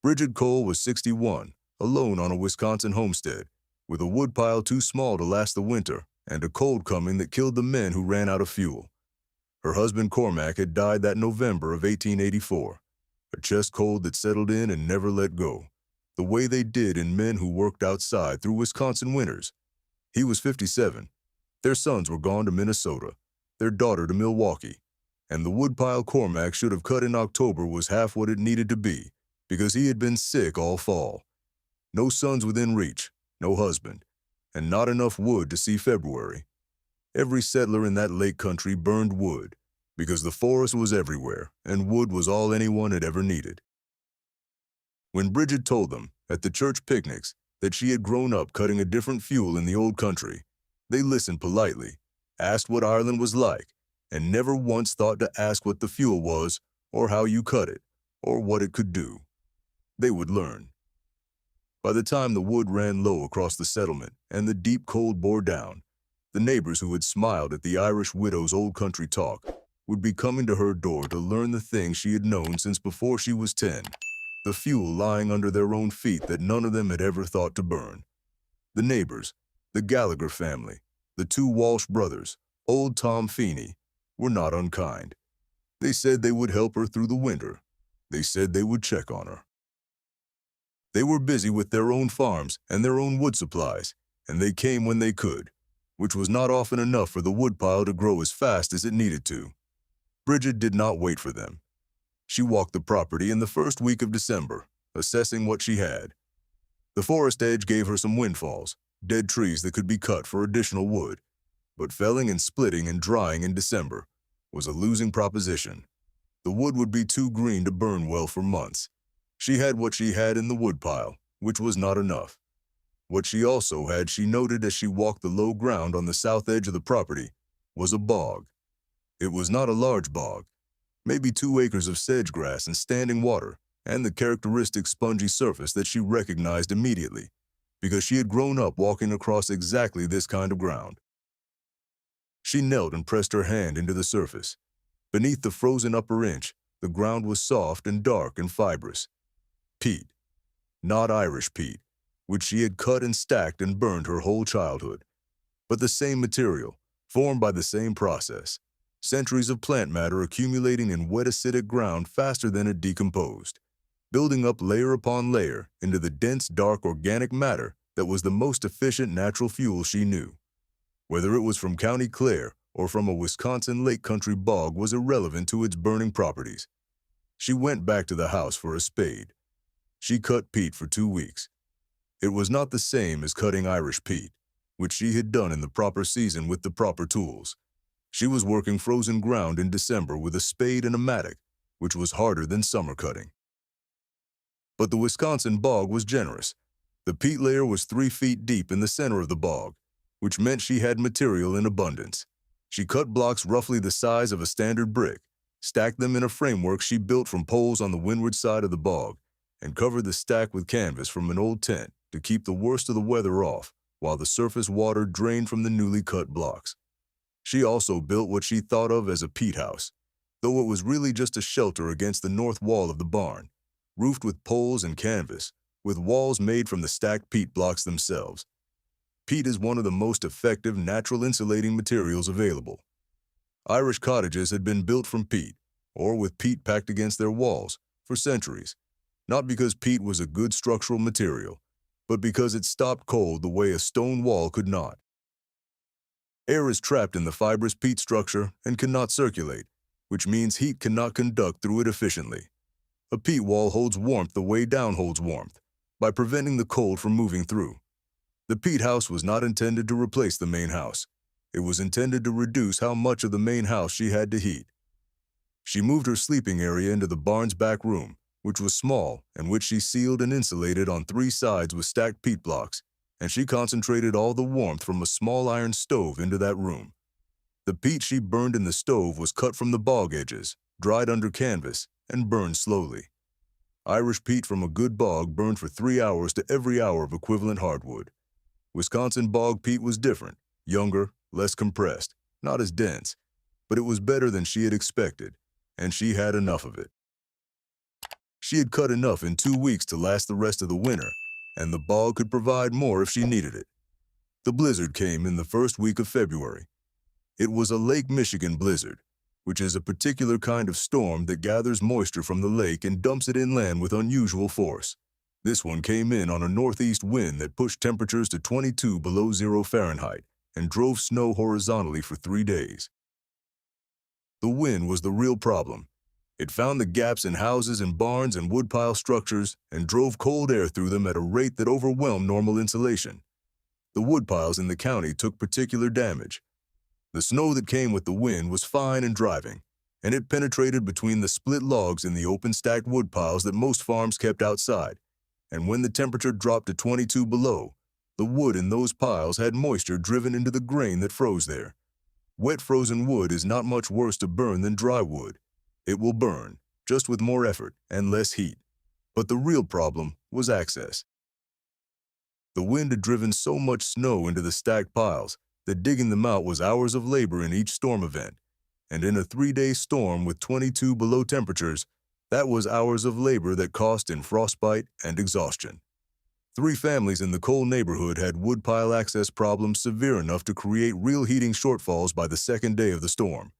Brigid Cole was 61, alone on a Wisconsin homestead, with a woodpile too small to last the winter and a cold coming that killed the men who ran out of fuel. Her husband Cormac had died that November of 1884, a chest cold that settled in and never let go, the way they did in men who worked outside through Wisconsin winters. He was 57. Their sons were gone to Minnesota, their daughter to Milwaukee, and the woodpile Cormac should have cut in October was half what it needed to be, because he had been sick all fall. No sons within reach, no husband, and not enough wood to see February. Every settler in that lake country burned wood, because the forest was everywhere, and wood was all anyone had ever needed. When Brigid told them, at the church picnics, that she had grown up cutting a different fuel in the old country, they listened politely, asked what Ireland was like, and never once thought to ask what the fuel was, or how you cut it, or what it could do. They would learn. By the time the wood ran low across the settlement and the deep cold bore down, the neighbors who had smiled at the Irish widow's old country talk would be coming to her door to learn the things she had known since before she was 10, the fuel lying under their own feet that none of them had ever thought to burn. The neighbors, the Gallagher family, the two Walsh brothers, old Tom Feeney, were not unkind. They said they would help her through the winter. They said they would check on her. They were busy with their own farms and their own wood supplies, and they came when they could, which was not often enough for the woodpile to grow as fast as it needed to. Brigid did not wait for them. She walked the property in the first week of December, assessing what she had. The forest edge gave her some windfalls, dead trees that could be cut for additional wood, but felling and splitting and drying in December was a losing proposition. The wood would be too green to burn well for months. She had what she had in the woodpile, which was not enough. What she also had, she noted as she walked the low ground on the south edge of the property, was a bog. It was not a large bog, maybe 2 acres of sedge grass and standing water, and the characteristic spongy surface that she recognized immediately, because she had grown up walking across exactly this kind of ground. She knelt and pressed her hand into the surface. Beneath the frozen upper inch, the ground was soft and dark and fibrous. Peat, not Irish peat, which she had cut and stacked and burned her whole childhood, but the same material, formed by the same process, centuries of plant matter accumulating in wet acidic ground faster than it decomposed, building up layer upon layer into the dense, dark organic matter that was the most efficient natural fuel she knew. Whether it was from County Clare or from a Wisconsin lake country bog was irrelevant to its burning properties. She went back to the house for a spade. She cut peat for 2 weeks. It was not the same as cutting Irish peat, which she had done in the proper season with the proper tools. She was working frozen ground in December with a spade and a mattock, which was harder than summer cutting. But the Wisconsin bog was generous. The peat layer was 3 feet deep in the center of the bog, which meant she had material in abundance. She cut blocks roughly the size of a standard brick, stacked them in a framework she built from poles on the windward side of the bog, and covered the stack with canvas from an old tent to keep the worst of the weather off, while the surface water drained from the newly cut blocks. She also built what she thought of as a peat house, though it was really just a shelter against the north wall of the barn, roofed with poles and canvas, with walls made from the stacked peat blocks themselves. Peat is one of the most effective natural insulating materials available. Irish cottages had been built from peat, or with peat packed against their walls, for centuries, not because peat was a good structural material, but because it stopped cold the way a stone wall could not. Air is trapped in the fibrous peat structure and cannot circulate, which means heat cannot conduct through it efficiently. A peat wall holds warmth the way down holds warmth, by preventing the cold from moving through. The peat house was not intended to replace the main house. It was intended to reduce how much of the main house she had to heat. She moved her sleeping area into the barn's back room, which was small and which she sealed and insulated on 3 sides with stacked peat blocks, and she concentrated all the warmth from a small iron stove into that room. The peat she burned in the stove was cut from the bog edges, dried under canvas, and burned slowly. Irish peat from a good bog burned for 3 hours to every hour of equivalent hardwood. Wisconsin bog peat was different, younger, less compressed, not as dense, but it was better than she had expected, and she had enough of it. She had cut enough in 2 weeks to last the rest of the winter, and the bog could provide more if she needed it. The blizzard came in the first week of February. It was a Lake Michigan blizzard, which is a particular kind of storm that gathers moisture from the lake and dumps it inland with unusual force. This one came in on a northeast wind that pushed temperatures to 22 below zero Fahrenheit and drove snow horizontally for 3 days. The wind was the real problem. It found the gaps in houses and barns and woodpile structures and drove cold air through them at a rate that overwhelmed normal insulation. The woodpiles in the county took particular damage. The snow that came with the wind was fine and driving, and it penetrated between the split logs in the open stacked woodpiles that most farms kept outside. And when the temperature dropped to 22 below, the wood in those piles had moisture driven into the grain that froze there. Wet frozen wood is not much worse to burn than dry wood. It will burn, just with more effort and less heat. But the real problem was access. The wind had driven so much snow into the stacked piles that digging them out was hours of labor in each storm event. And in a 3-day storm with 22 below temperatures, that was hours of labor that cost in frostbite and exhaustion. 3 families in the Cole neighborhood had woodpile access problems severe enough to create real heating shortfalls by the second day of the storm.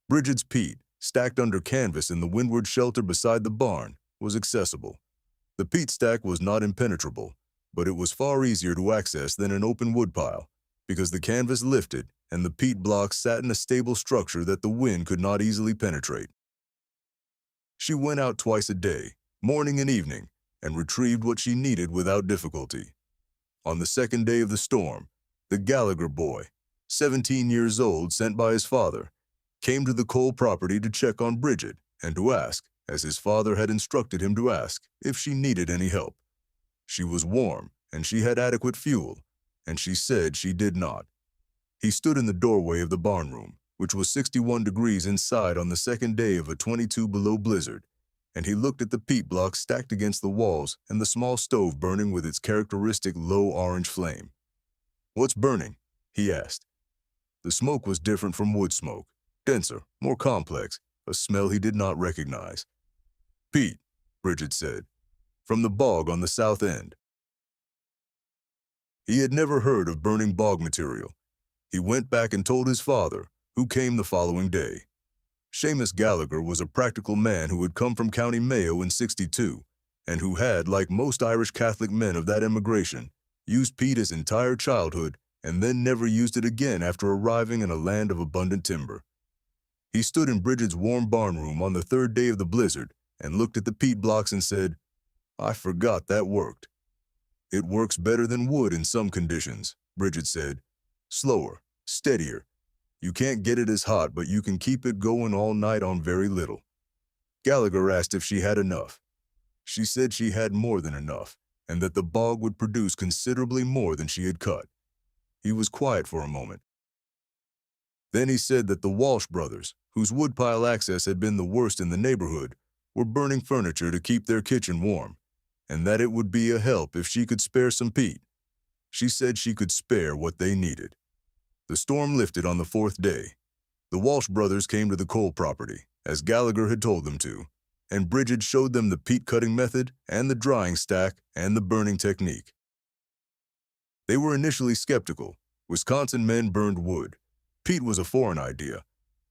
Brigid's peat, stacked under canvas in the windward shelter beside the barn, was accessible. The peat stack was not impenetrable, but it was far easier to access than an open woodpile, because the canvas lifted and the peat blocks sat in a stable structure that the wind could not easily penetrate. She went out twice a day, morning and evening, and retrieved what she needed without difficulty. On the second day of the storm, the Gallagher boy, 17 years old, sent by his father, came to the Cole property to check on Brigid and to ask, as his father had instructed him to ask, if she needed any help. She was warm, and she had adequate fuel, and she said she did not. He stood in the doorway of the barn room, which was 61 degrees inside on the second day of a 22 below blizzard, and he looked at the peat blocks stacked against the walls and the small stove burning with its characteristic low orange flame. "What's burning?" he asked. The smoke was different from wood smoke, denser, more complex, a smell he did not recognize. "Peat," Brigid said, "from the bog on the south end." He had never heard of burning bog material. He went back and told his father, who came the following day. Seamus Gallagher was a practical man who had come from County Mayo in '62, and who had, like most Irish Catholic men of that emigration, used peat his entire childhood and then never used it again after arriving in a land of abundant timber. He stood in Brigid's warm barn room on the third day of the blizzard and looked at the peat blocks and said, "I forgot that worked." "It works better than wood in some conditions," Brigid said. "Slower, steadier. You can't get it as hot, but you can keep it going all night on very little." Gallagher asked if she had enough. She said she had more than enough, and that the bog would produce considerably more than she had cut. He was quiet for a moment. Then he said that the Walsh brothers, whose woodpile access had been the worst in the neighborhood, were burning furniture to keep their kitchen warm, and that it would be a help if she could spare some peat. She said she could spare what they needed. The storm lifted on the 4th day. The Walsh brothers came to the Cole property, as Gallagher had told them to, and Brigid showed them the peat cutting method and the drying stack and the burning technique. They were initially skeptical. Wisconsin men burned wood. Peat was a foreign idea,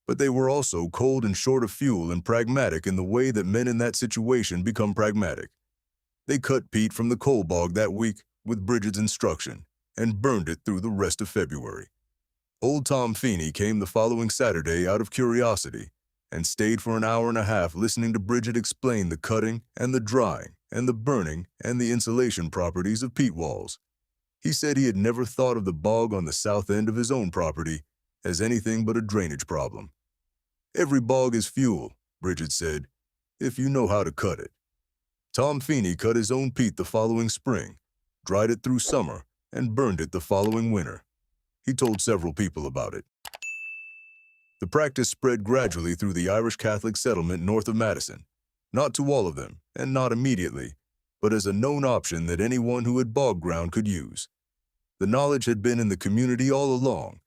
but they were also cold and short of fuel and pragmatic in the way that men in that situation become pragmatic. They cut peat from the coal bog that week with Brigid's instruction and burned it through the rest of February. Old Tom Feeney came the following Saturday out of curiosity and stayed for an hour and a half listening to Brigid explain the cutting and the drying and the burning and the insulation properties of peat walls. He said he had never thought of the bog on the south end of his own property as anything but a drainage problem. "Every bog is fuel," Brigid said, "if you know how to cut it." Tom Feeney cut his own peat the following spring, dried it through summer, and burned it the following winter. He told several people about it. The practice spread gradually through the Irish Catholic settlement north of Madison, not to all of them, and not immediately, but as a known option that anyone who had bog ground could use. The knowledge had been in the community all along,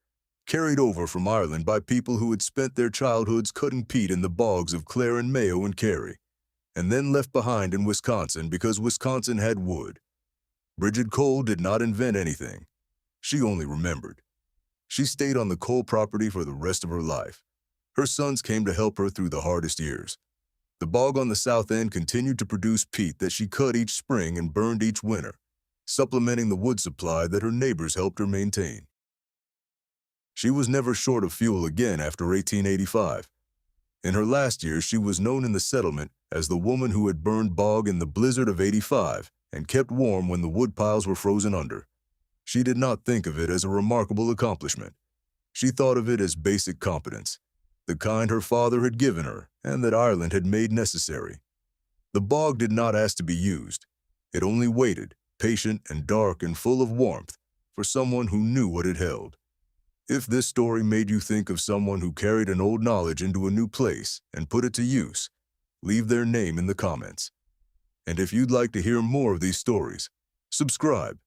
carried over from Ireland by people who had spent their childhoods cutting peat in the bogs of Clare and Mayo and Kerry, and then left behind in Wisconsin because Wisconsin had wood. Brigid Cole did not invent anything. She only remembered. She stayed on the Cole property for the rest of her life. Her sons came to help her through the hardest years. The bog on the south end continued to produce peat that she cut each spring and burned each winter, supplementing the wood supply that her neighbors helped her maintain. She was never short of fuel again after 1885. In her last years, she was known in the settlement as the woman who had burned bog in the blizzard of '85 and kept warm when the wood piles were frozen under. She did not think of it as a remarkable accomplishment. She thought of it as basic competence, the kind her father had given her and that Ireland had made necessary. The bog did not ask to be used. It only waited, patient and dark and full of warmth, for someone who knew what it held. If this story made you think of someone who carried an old knowledge into a new place and put it to use, leave their name in the comments. And if you'd like to hear more of these stories, subscribe.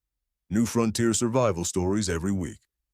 New Frontier Survival Stories every week.